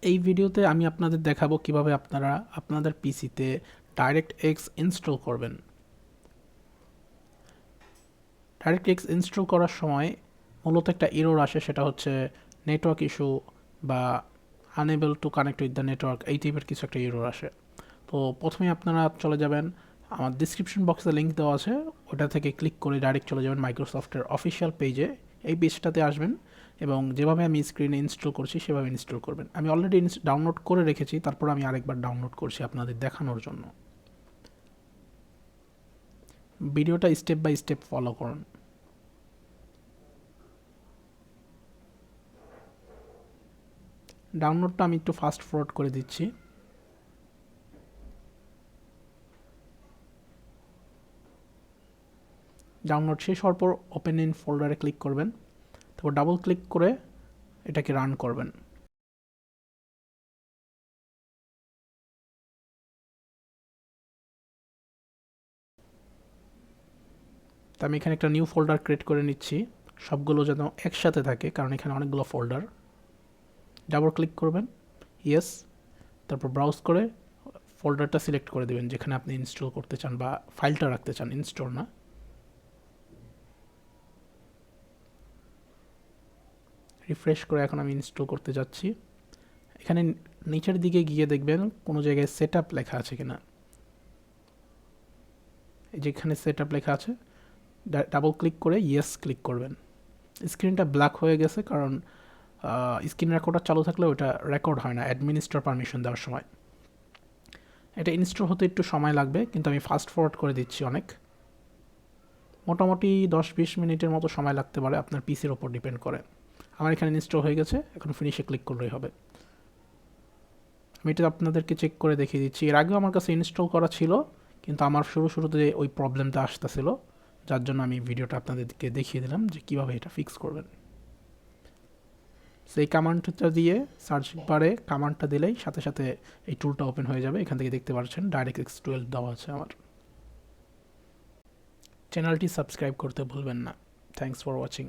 এই ভিডিওতে আমি আপনাদের দেখাবো কিভাবে আপনারা আপনাদের পিসিতে ডাইরেক্টএক্স ইনস্টল করবেন। ডাইরেক্টএক্স ইনস্টল করার সময় মূলত একটা এরর আসে, সেটা হচ্ছে নেটওয়ার্ক ইস্যু বা unable to connect with the network, এই টাইপের কিছু একটা এরর আসে। তো প্রথমে আপনারা চলে যাবেন, আমার ডিসক্রিপশন বক্সে লিঙ্ক দেওয়া আছে, ওটা থেকে ক্লিক করে ডাইরেক্ট চলে যাবেন মাইক্রোসফটের অফিসিয়াল পেজে। এই পেজটাতে আসবেন এবং যেভাবে আমি স্ক্রিনে ইনস্টল করছি সেভাবে ইনস্টল করবেন। আমি অলরেডি ডাউনলোড করে রেখেছি, তারপর আমি আরেকবার ডাউনলোড করছি আপনাদের দেখানোর জন্য। ভিডিওটা স্টেপ বাই স্টেপ ফলো করুন। ডাউনলোডটা আমি একটু ফাস্ট ফরওয়ার্ড করে দিচ্ছি। ডাউনলোড শেষ হওয়ার পর ওপেন ইন ফোল্ডারে ক্লিক করবেন, তারপর ডাবল ক্লিক করে এটাকে রান করবেন। তো আমি এখানে একটা নিউ ফোল্ডার ক্রিয়েট করে নিচ্ছি, সবগুলো যেন একসাথে থাকে, কারণ এখানে অনেকগুলো ফোল্ডার। ডাবল ক্লিক করবেন, ইয়েস, তারপর ব্রাউজ করে ফোল্ডারটা সিলেক্ট করে দেবেন যেখানে আপনি ইনস্টল করতে চান বা ফাইলটা রাখতে চান, ইনস্টল না। রিফ্রেশ করে এখন আমি ইনস্টল করতে যাচ্ছি। এখানে নিচের দিকে গিয়ে দেখবেন কোনো জায়গায় সেট আপ লেখা আছে কিনা। এই যেখানে সেট আপ লেখা আছে, ডাবল ক্লিক করে ইয়েস ক্লিক করবেন। স্ক্রিনটা ব্ল্যাক হয়ে গেছে, কারণ স্ক্রিন রেকর্ডার চালু থাকলে ওটা রেকর্ড হয় না অ্যাডমিনিস্ট্রেটর পারমিশন দেওয়ার সময়। এটা ইনস্টল হতে একটু সময় লাগবে, কিন্তু আমি ফাস্ট ফরওয়ার্ড করে দিচ্ছি অনেক। মোটামুটি 10-20 মিনিটের মতো সময় লাগতে পারে, আপনার পিসির ওপর ডিপেন্ড করে। আমার এখানে ইনস্টল হয়ে গেছে, এখন ফিনিশে ক্লিক করলেই হবে। আমি এটা আপনাদেরকে চেক করে দেখিয়ে দিচ্ছি। এর আগেও আমার কাছে ইনস্টল করা ছিল, কিন্তু আমার শুরুতে ওই প্রবলেমটা আসতেছিল, যার জন্য আমি ভিডিওটা আপনাদেরকে দেখিয়ে দিলাম যে কীভাবে এটা ফিক্স করবেন। সেই কমান্ডটা দিয়ে সার্চ বারে কমান্ডটা দিলেই সাথে সাথে এই টুলটা ওপেন হয়ে যাবে। এখান থেকে দেখতে পাচ্ছেন ডাইরেক্টএক্স 12 দেওয়া আছে আমার। চ্যানেলটি সাবস্ক্রাইব করতে ভুলবেন না। Thanks for watching.